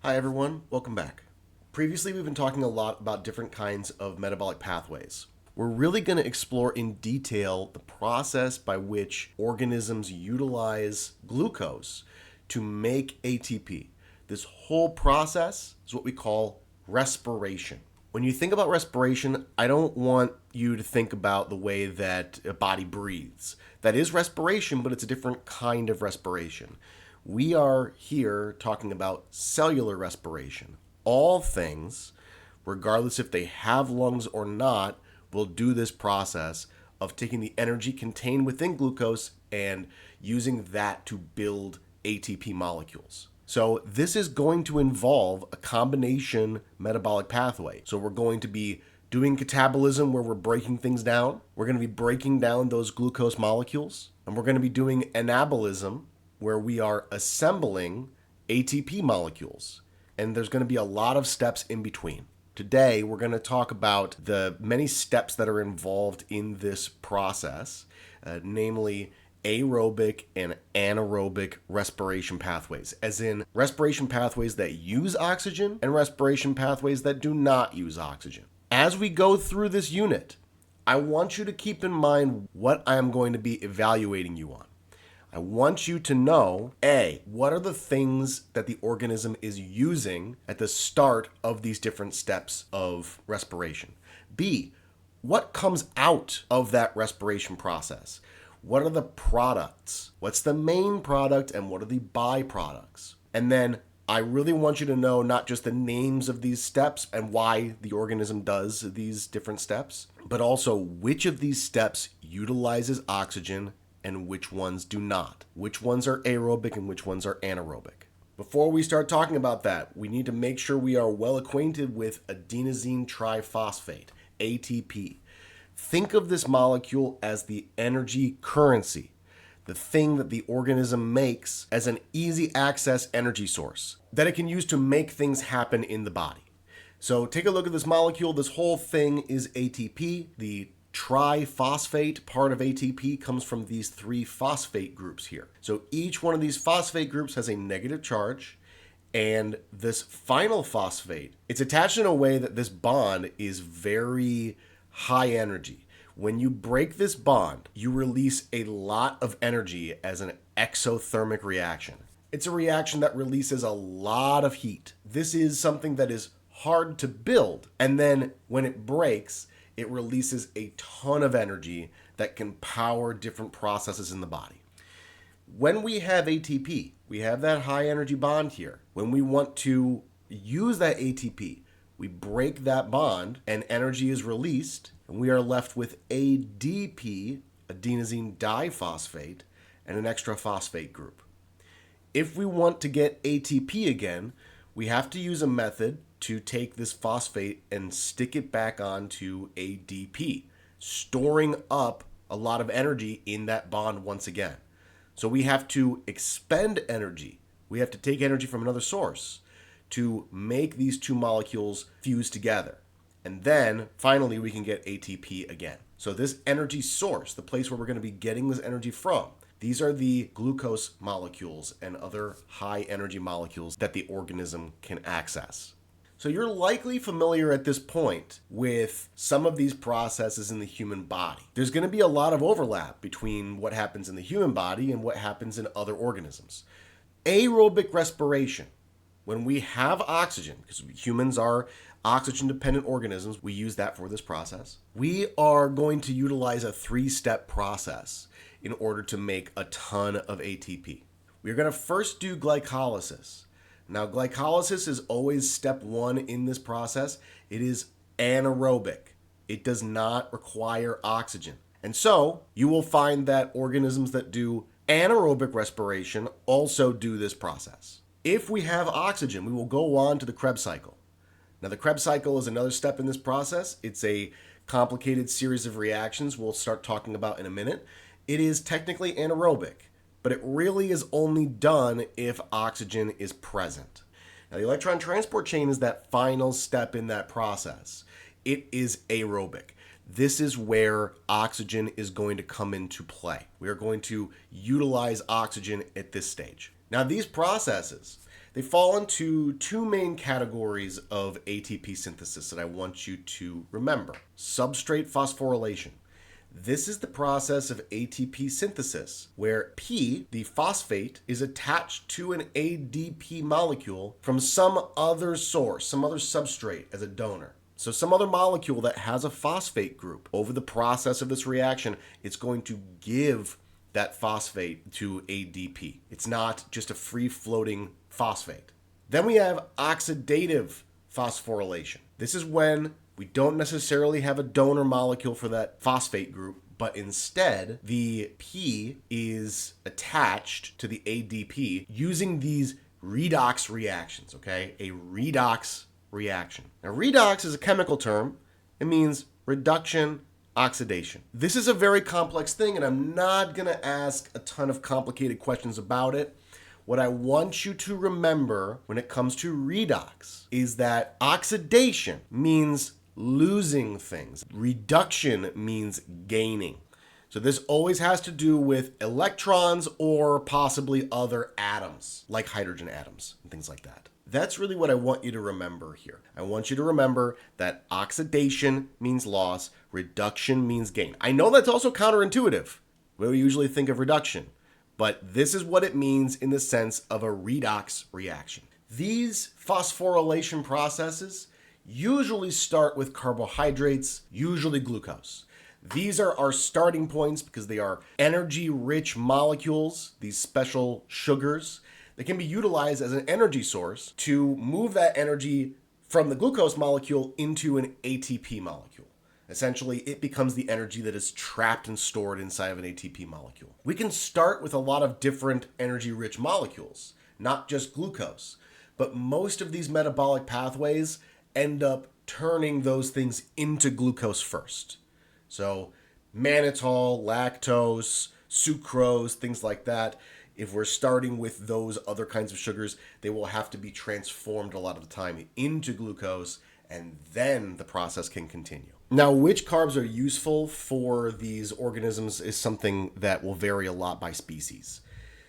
Hi everyone, welcome back. Previously we've been talking a lot about different kinds of metabolic pathways. We're really going to explore in detail the process by which organisms utilize glucose to make ATP. This whole process is what we call respiration. When you think about respiration, I don't want you to think about the way that a body breathes. That is respiration, but it's a different kind of respiration. We are here talking about cellular respiration. All things, regardless if they have lungs or not, will do this process of taking the energy contained within glucose and using that to build ATP molecules. So this is going to involve a combination metabolic pathway. So we're going to be doing catabolism where we're breaking things down. We're going to be breaking down those glucose molecules. And we're going to be doing anabolism where we are assembling ATP molecules. And there's going to be a lot of steps in between. Today, we're going to talk about the many steps that are involved in this process, namely aerobic and anaerobic respiration pathways, as in respiration pathways that use oxygen and respiration pathways that do not use oxygen. As we go through this unit, I want you to keep in mind what I am going to be evaluating you on. I want you to know, A, what are the things that the organism is using at the start of these different steps of respiration? B, what comes out of that respiration process? What are the products? What's the main product and what are the byproducts? And then I really want you to know not just the names of these steps and why the organism does these different steps, but also which of these steps utilizes oxygen and which ones do not. Which ones are aerobic and which ones are anaerobic. Before we start talking about that, we need to make sure we are well acquainted with adenosine triphosphate, ATP. Think of this molecule as the energy currency, the thing that the organism makes as an easy access energy source that it can use to make things happen in the body. So take a look at this molecule. This whole thing is ATP. The triphosphate part of ATP comes from these three phosphate groups here. So each one of these phosphate groups has a negative charge, and this final phosphate, it's attached in a way that this bond is very high energy. When you break this bond, you release a lot of energy as an exothermic reaction. It's a reaction that releases a lot of heat. This is something that is hard to build, and then when it breaks, it releases a ton of energy that can power different processes in the body. When we have ATP, we have that high energy bond here. When we want to use that ATP, we break that bond and energy is released, and we are left with ADP, adenosine diphosphate, and an extra phosphate group. If we want to get ATP again, we have to use a method to take this phosphate and stick it back onto ADP, storing up a lot of energy in that bond once again. So we have to expend energy. We have to take energy from another source to make these two molecules fuse together. And then finally we can get ATP again. So this energy source, the place where we're going to be getting this energy from, these are the glucose molecules and other high energy molecules that the organism can access. So you're likely familiar at this point with some of these processes in the human body. There's going to be a lot of overlap between what happens in the human body and what happens in other organisms. Aerobic respiration. When we have oxygen, because humans are oxygen-dependent organisms, we use that for this process. We are going to utilize a three-step process in order to make a ton of ATP. We're going to first do glycolysis. Now, glycolysis is always step one in this process. It is anaerobic. It does not require oxygen. And so you will find that organisms that do anaerobic respiration also do this process. If we have oxygen, we will go on to the Krebs cycle. Now, the Krebs cycle is another step in this process. It's a complicated series of reactions we'll start talking about in a minute. It is technically anaerobic, but it really is only done if oxygen is present. Now, the electron transport chain is that final step in that process. It is aerobic. This is where oxygen is going to come into play. We are going to utilize oxygen at this stage. Now, these processes, They fall into two main categories of ATP synthesis that I want you to remember. Substrate phosphorylation. This is the process of ATP synthesis where P, the phosphate, is attached to an ADP molecule from some other source, some other substrate as a donor. So some other molecule that has a phosphate group. Over the process of this reaction, it's going to give that phosphate to ADP. It's not just a free-floating phosphate. Then we have oxidative phosphorylation. This is when we don't necessarily have a donor molecule for that phosphate group, but instead the P is attached to the ADP using these redox reactions, okay? A redox reaction. Now, redox is a chemical term. It means reduction, oxidation. This is a very complex thing, and I'm not going to ask a ton of complicated questions about it. What I want you to remember when it comes to redox is that oxidation means losing things. Reduction means gaining. So this always has to do with electrons or possibly other atoms, like hydrogen atoms and things like that. That's really what I want you to remember here. I want you to remember that oxidation means loss, reduction means gain. I know that's also counterintuitive. We usually think of reduction, but this is what it means in the sense of a redox reaction. These phosphorylation processes usually start with carbohydrates, usually glucose. These are our starting points because they are energy-rich molecules, these special sugars. They can be utilized as an energy source to move that energy from the glucose molecule into an ATP molecule. Essentially, it becomes the energy that is trapped and stored inside of an ATP molecule. We can start with a lot of different energy-rich molecules, not just glucose, but most of these metabolic pathways end up turning those things into glucose first. So mannitol, lactose, sucrose, things like that. If we're starting with those other kinds of sugars, they will have to be transformed a lot of the time into glucose, and then the process can continue. Now, which carbs are useful for these organisms is something that will vary a lot by species.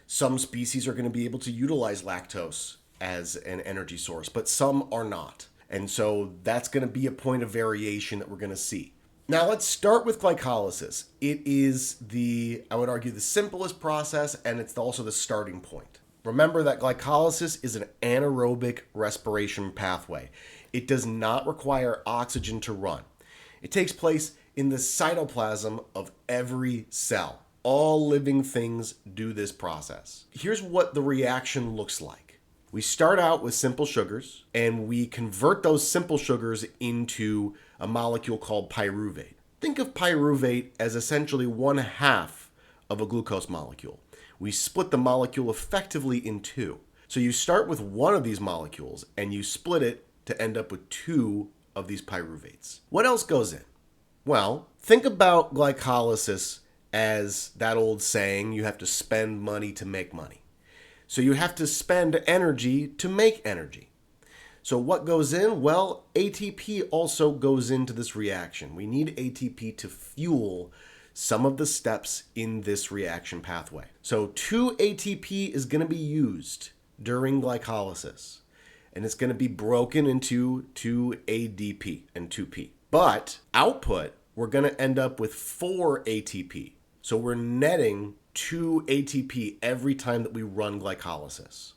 Some species are going to be able to utilize lactose as an energy source, but some are not. And so that's going to be a point of variation that we're going to see. Now let's start with glycolysis. It is I would argue, the simplest process, and it's also the starting point. Remember that glycolysis is an anaerobic respiration pathway. It does not require oxygen to run. It takes place in the cytoplasm of every cell. All living things do this process. Here's what the reaction looks like. We start out with simple sugars, and we convert those simple sugars into a molecule called pyruvate. Think of pyruvate as essentially 1/2 of a glucose molecule. We split the molecule effectively in two. So you start with one of these molecules, and you split it to end up with two of these pyruvates. What else goes in? Well, think about glycolysis as that old saying, you have to spend money to make money. So you have to spend energy to make energy. So what goes in? Well, ATP also goes into this reaction. We need ATP to fuel some of the steps in this reaction pathway. So 2-ATP is going to be used during glycolysis, and it's going to be broken into 2-ADP and 2P. But output, we're going to end up with 4-ATP. So we're netting 2-ATP every time that we run glycolysis.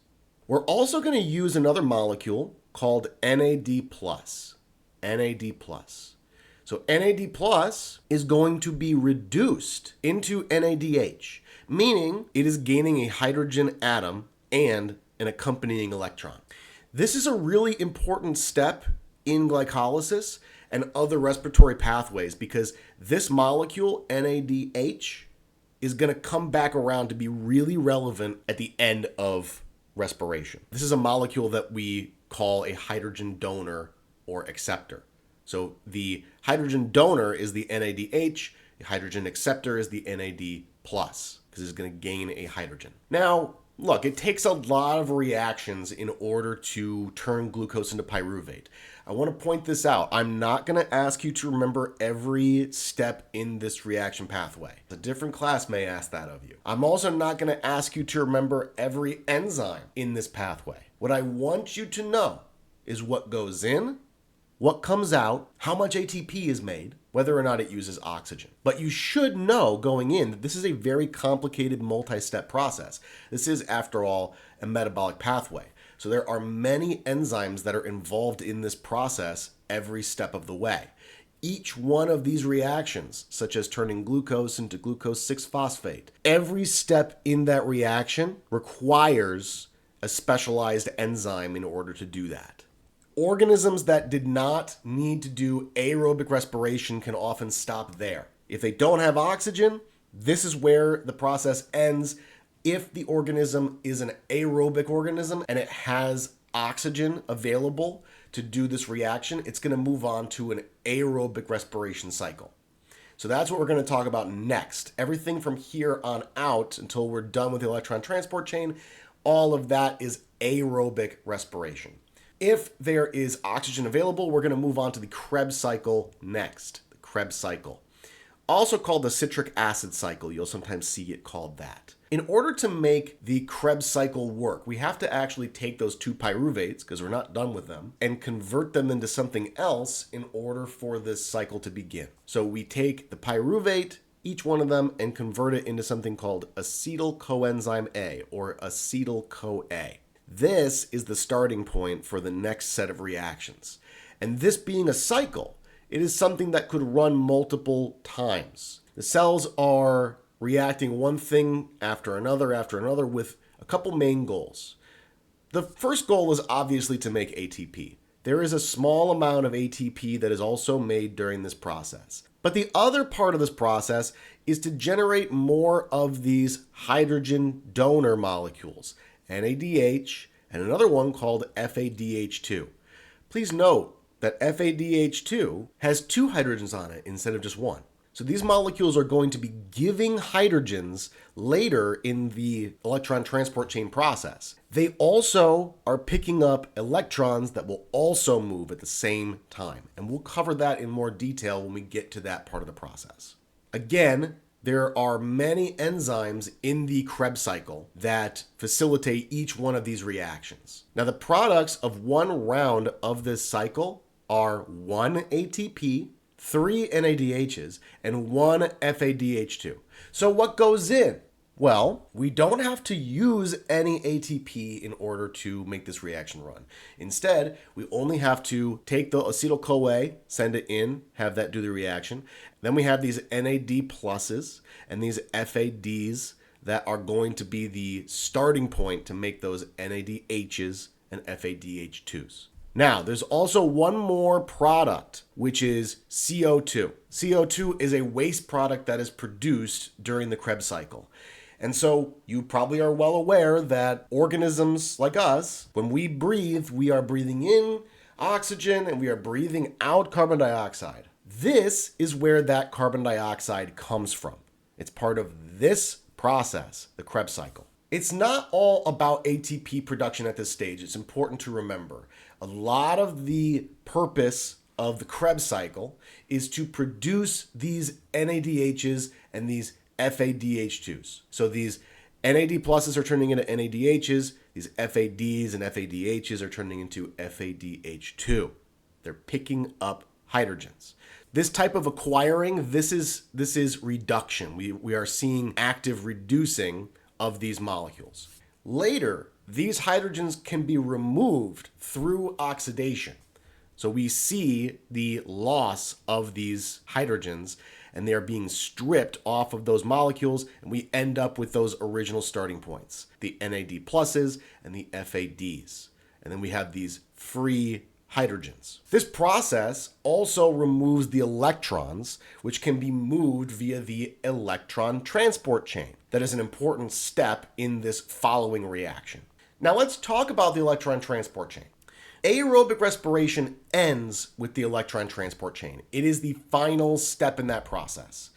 We're also going to use another molecule called NAD+. NAD+. So NAD+ is going to be reduced into NADH, meaning it is gaining a hydrogen atom and an accompanying electron. This is a really important step in glycolysis and other respiratory pathways because this molecule, NADH, is going to come back around to be really relevant at the end of respiration. This is a molecule that we call a hydrogen donor or acceptor. So the hydrogen donor is the NADH, the hydrogen acceptor is the NAD+, because it's going to gain a hydrogen. Now, Look, it takes a lot of reactions in order to turn glucose into pyruvate. I want to point this out. I'm not going to ask you to remember every step in this reaction pathway. A different class may ask that of you. I'm also not going to ask you to remember every enzyme in this pathway. What I want you to know is what goes in, what comes out, how much ATP is made, whether or not it uses oxygen. But you should know going in that this is a very complicated multi-step process. This is, after all, a metabolic pathway. So there are many enzymes that are involved in this process every step of the way. Each one of these reactions, such as turning glucose into glucose 6-phosphate, every step in that reaction requires a specialized enzyme in order to do that. Organisms that did not need to do aerobic respiration can often stop there. If they don't have oxygen, this is where the process ends. If the organism is an aerobic organism and it has oxygen available to do this reaction, it's going to move on to an aerobic respiration cycle. So that's what we're going to talk about next. Everything from here on out until we're done with the electron transport chain, all of that is aerobic respiration. If there is oxygen available, we're going to move on to the Krebs cycle next. The Krebs cycle. Also called the citric acid cycle. You'll sometimes see it called that. In order to make the Krebs cycle work, we have to actually take those two pyruvates, because we're not done with them, and convert them into something else in order for this cycle to begin. So we take the pyruvate, each one of them, and convert it into something called acetyl coenzyme A, or acetyl-CoA. This is the starting point for the next set of reactions. And this being a cycle, it is something that could run multiple times. The cells are reacting one thing after another with a couple main goals. The first goal is obviously to make ATP. There is a small amount of ATP that is also made during this process. But the other part of this process is to generate more of these hydrogen donor molecules, NADH, and another one called FADH2. Please note that FADH2 has two hydrogens on it instead of just one. So these molecules are going to be giving hydrogens later in the electron transport chain process. They also are picking up electrons that will also move at the same time. And we'll cover that in more detail when we get to that part of the process. Again, there are many enzymes in the Krebs cycle that facilitate each one of these reactions. Now, the products of one round of this cycle are 1 ATP, 3 NADHs, and 1 FADH2. So what goes in? Well, we don't have to use any ATP in order to make this reaction run. Instead, we only have to take the acetyl-CoA, send it in, have that do the reaction. Then we have these NAD pluses and these FADs that are going to be the starting point to make those NADHs and FADH2s. Now, there's also one more product, which is CO2. CO2 is a waste product that is produced during the Krebs cycle. And so you probably are well aware that organisms like us, when we breathe, we are breathing in oxygen and we are breathing out carbon dioxide. This is where that carbon dioxide comes from. It's part of this process, the Krebs cycle. It's not all about ATP production at this stage. It's important to remember. A lot of the purpose of the Krebs cycle is to produce these NADHs and these FADH2s. So these NAD pluses are turning into NADHs, these FADs and FADHs are turning into FADH2. They're picking up hydrogens. This type of acquiring, this is reduction. We are seeing active reducing of these molecules. Later, these hydrogens can be removed through oxidation. So we see the loss of these hydrogens and they are being stripped off of those molecules, and we end up with those original starting points, the NAD pluses and the FADs. And then we have these free hydrogens. This process also removes the electrons, which can be moved via the electron transport chain. That is an important step in this following reaction. Now let's talk about the electron transport chain. Aerobic respiration ends with the electron transport chain. It is the final step in that process.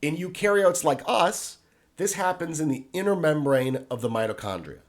In eukaryotes like us, This happens in the inner membrane of the mitochondria.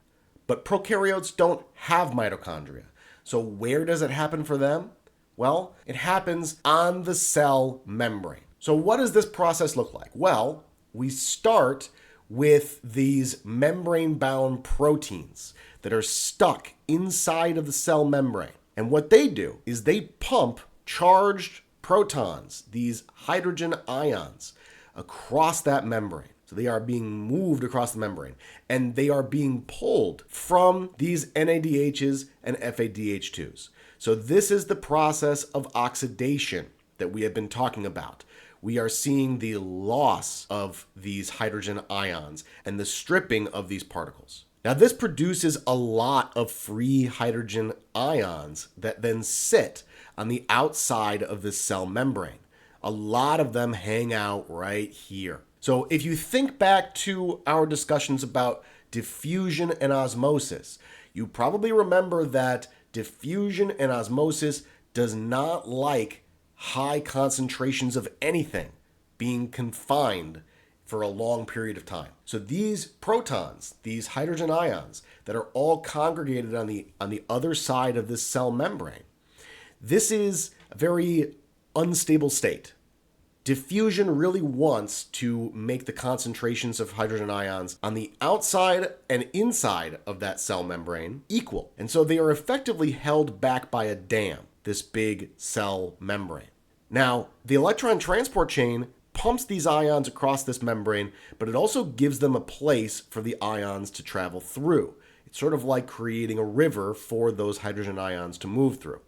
But prokaryotes don't have mitochondria. So where does it happen for them? Well, it happens on the cell membrane. So what does this process look like? Well, we start with these membrane-bound proteins that are stuck inside of the cell membrane. And what they do is they pump charged protons, these hydrogen ions, across that membrane. So they are being moved across the membrane, and they are being pulled from these NADHs and FADH2s. So this is the process of oxidation that we have been talking about. We are seeing the loss of these hydrogen ions and the stripping of these particles. Now, this produces a lot of free hydrogen ions that then sit on the outside of this cell membrane. A lot of them hang out right here. So if you think back to our discussions about diffusion and osmosis, you probably remember that diffusion and osmosis does not like high concentrations of anything being confined for a long period of time. So these protons, these hydrogen ions that are all congregated on the other side of this cell membrane, this is a very unstable state. Diffusion really wants to make the concentrations of hydrogen ions on the outside and inside of that cell membrane equal. And so they are effectively held back by a dam, this big cell membrane. Now, the electron transport chain pumps these ions across this membrane, but it also gives them a place for the ions to travel through. It's sort of like creating a river for those hydrogen ions to move through.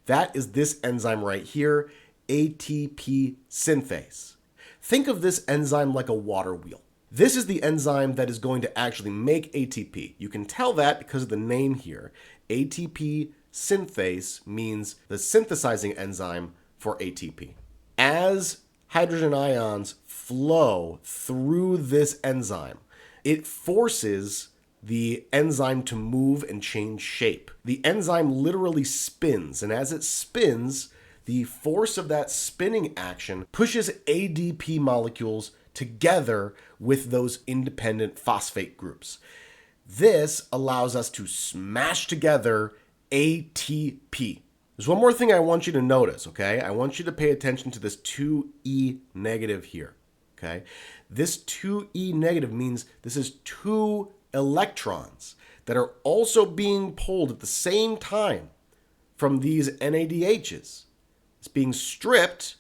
That is this enzyme right here, ATP synthase. Think of this enzyme like a water wheel. This is the enzyme that is going to actually make ATP. You can tell that because of the name here. ATP synthase means the synthesizing enzyme for ATP. As hydrogen ions flow through this enzyme, it forces the enzyme to move and change shape. The enzyme literally spins, and as it spins, the force of that spinning action pushes ADP molecules together with those independent phosphate groups. This allows us to smash together ATP. There's one more thing I want you to notice, okay? I want you to pay attention to this 2E negative here, okay? This 2E negative means this is 2 electrons that are also being pulled at the same time from these NADHs. It's being stripped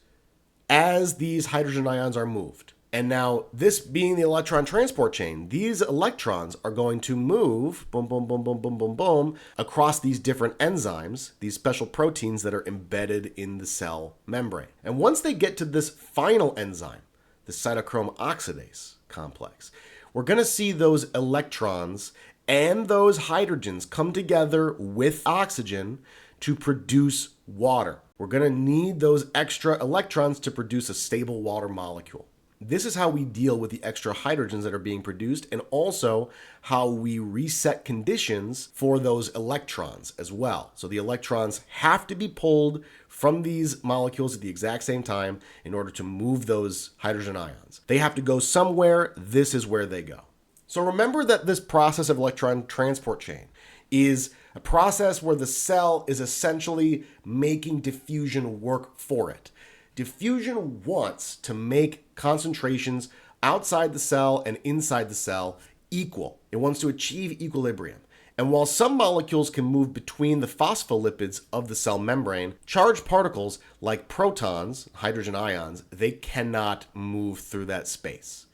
as these hydrogen ions are moved. And now, this being the electron transport chain, these electrons are going to move, boom, boom, boom, boom, boom, boom, boom, across these different enzymes, these special proteins that are embedded in the cell membrane. And once they get to this final enzyme, the cytochrome oxidase complex, we're going to see those electrons and those hydrogens come together with oxygen to produce water. We're going to need those extra electrons to produce a stable water molecule. This is how we deal with the extra hydrogens that are being produced, and also how we reset conditions for those electrons as well. So the electrons have to be pulled from these molecules at the exact same time in order to move those hydrogen ions. They have to go somewhere. This is where they go. So remember that this process of electron transport chain is a process where the cell is essentially making diffusion work for it. Diffusion wants to make concentrations outside the cell and inside the cell equal. It wants to achieve equilibrium. And while some molecules can move between the phospholipids of the cell membrane, charged particles like protons, hydrogen ions, they cannot move through that space.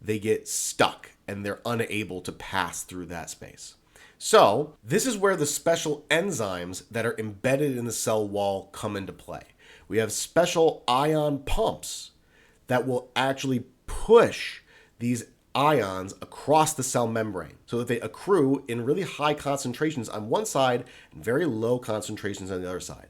They get stuck and they're unable to pass through that space. So this is where the special enzymes that are embedded in the cell wall come into play. We have special ion pumps that will actually push these ions across the cell membrane so that they accrue in really high concentrations on one side and very low concentrations on the other side.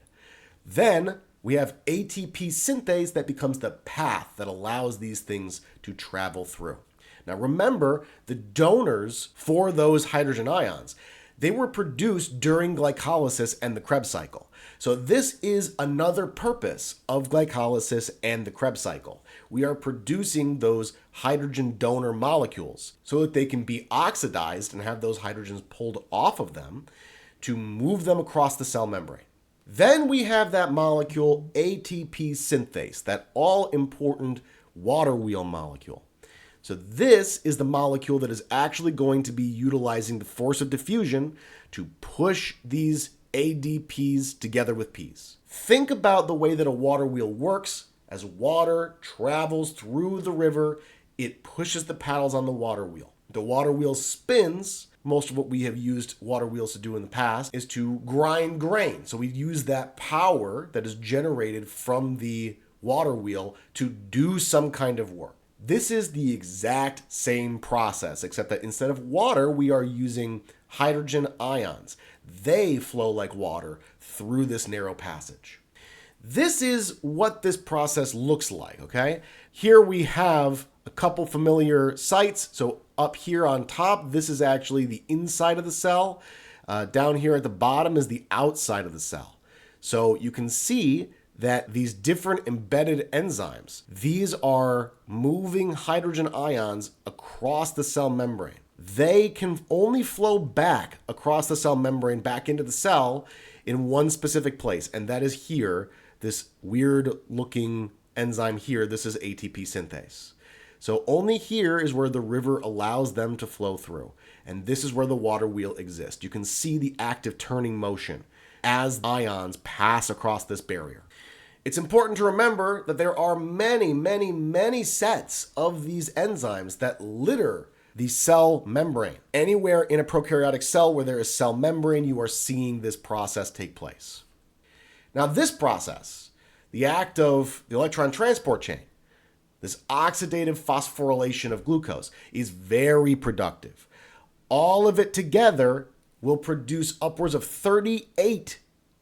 Then we have ATP synthase that becomes the path that allows these things to travel through. Now remember, the donors for those hydrogen ions, they were produced during glycolysis and the Krebs cycle. So this is another purpose of glycolysis and the Krebs cycle. We are producing those hydrogen donor molecules so that they can be oxidized and have those hydrogens pulled off of them to move them across the cell membrane. Then we have that molecule ATP synthase, that all-important water wheel molecule. So this is the molecule that is actually going to be utilizing the force of diffusion to push these ADPs together with Ps. Think about the way that a water wheel works. As water travels through the river, it pushes the paddles on the water wheel. The water wheel spins. Most of what we have used water wheels to do in the past is to grind grain. So we use that power that is generated from the water wheel to do some kind of work. This is the exact same process, except that instead of water, we are using hydrogen ions. They flow like water through this narrow passage. This is what this process looks like, okay? Here we have a couple familiar sites. So up here on top, this is actually the inside of the cell. Down here at the bottom is the outside of the cell. So you can see that these different embedded enzymes, these are moving hydrogen ions across the cell membrane. They can only flow back across the cell membrane back into the cell in one specific place, and that is here, this weird looking enzyme here. This is ATP synthase. So only here is where the river allows them to flow through, and this is where the water wheel exists. You can see the active turning motion as ions pass across this barrier. It's important to remember that there are many, many, many sets of these enzymes that litter the cell membrane. Anywhere in a prokaryotic cell where there is cell membrane, you are seeing this process take place. Now, this process, the act of the electron transport chain, this oxidative phosphorylation of glucose, is very productive. All of it together will produce upwards of 38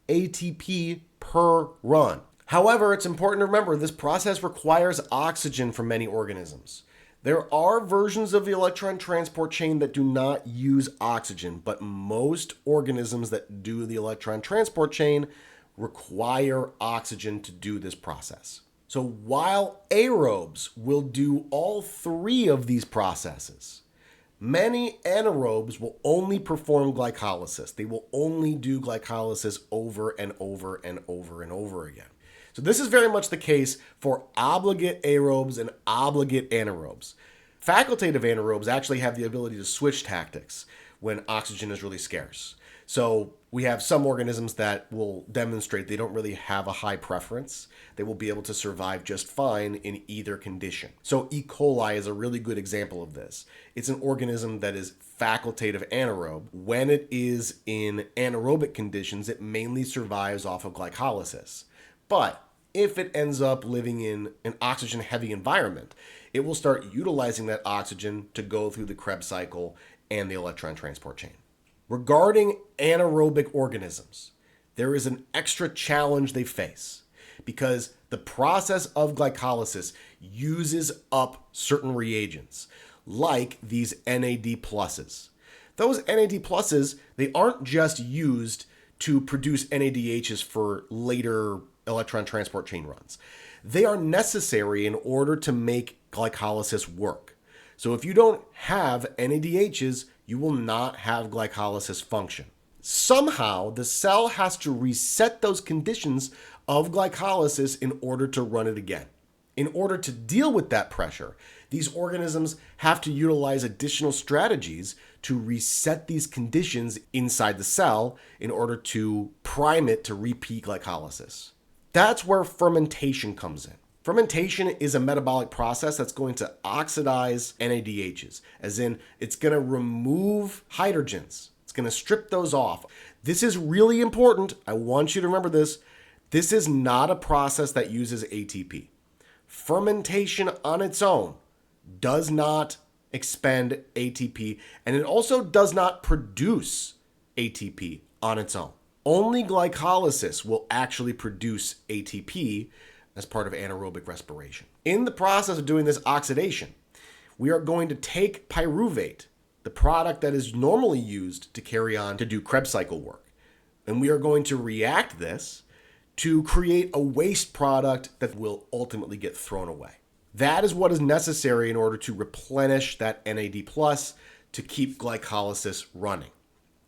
ATP per run. However, it's important to remember this process requires oxygen for many organisms. There are versions of the electron transport chain that do not use oxygen, but most organisms that do the electron transport chain require oxygen to do this process. So while aerobes will do all three of these processes, many anaerobes will only perform glycolysis. They will only do glycolysis over and over and over and over again. So this is very much the case for obligate aerobes and obligate anaerobes. Facultative anaerobes actually have the ability to switch tactics when oxygen is really scarce. So we have some organisms that will demonstrate they don't really have a high preference. They will be able to survive just fine in either condition. So E. coli is a really good example of this. It's an organism that is facultative anaerobe. When it is in anaerobic conditions, it mainly survives off of glycolysis. But if it ends up living in an oxygen-heavy environment, it will start utilizing that oxygen to go through the Krebs cycle and the electron transport chain. Regarding anaerobic organisms, there is an extra challenge they face because the process of glycolysis uses up certain reagents, like these NAD+. Those NAD+, they aren't just used to produce NADHs for later electron transport chain runs. They are necessary in order to make glycolysis work. So if you don't have NADHs, you will not have glycolysis function. Somehow, the cell has to reset those conditions of glycolysis in order to run it again. In order to deal with that pressure, these organisms have to utilize additional strategies to reset these conditions inside the cell in order to prime it to repeat glycolysis. That's where fermentation comes in. Fermentation is a metabolic process that's going to oxidize NADHs, as in it's going to remove hydrogens. It's going to strip those off. This is really important. I want you to remember this. This is not a process that uses ATP. Fermentation on its own does not expend ATP, and it also does not produce ATP on its own. Only glycolysis will actually produce ATP as part of anaerobic respiration. In the process of doing this oxidation, we are going to take pyruvate, the product that is normally used to carry on to do Krebs cycle work. And we are going to react this to create a waste product that will ultimately get thrown away. That is what is necessary in order to replenish that NAD+ to keep glycolysis running.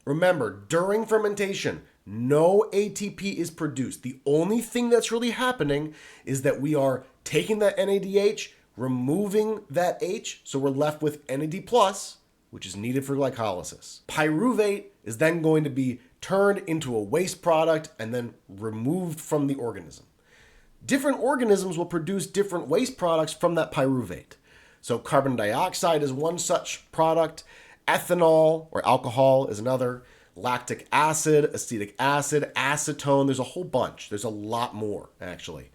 Remember, during fermentation, no ATP is produced. The only thing that's really happening is that we are taking that NADH, removing that H, so we're left with NAD+, which is needed for glycolysis. Pyruvate is then going to be turned into a waste product and then removed from the organism. Different organisms will produce different waste products from that pyruvate. So carbon dioxide is one such product, ethanol or alcohol is another, lactic acid, acetic acid, acetone, there's a whole bunch. There's a lot more, actually.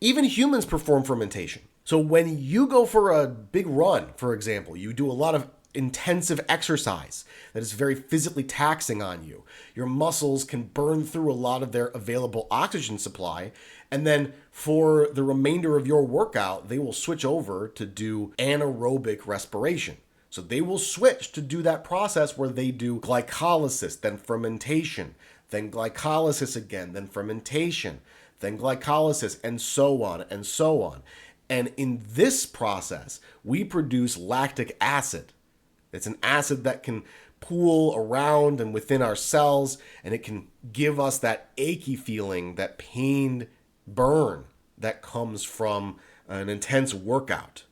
Even humans perform fermentation. So when you go for a big run, for example, you do a lot of intensive exercise that is very physically taxing on you. Your muscles can burn through a lot of their available oxygen supply, and then for the remainder of your workout, they will switch over to do anaerobic respiration. So they will switch to do that process where they do glycolysis, then fermentation, then glycolysis again, then fermentation, then glycolysis, and so on and so on. And in this process, we produce lactic acid. It's an acid that can pool around and within our cells, and it can give us that achy feeling, that pained burn that comes from an intense workout.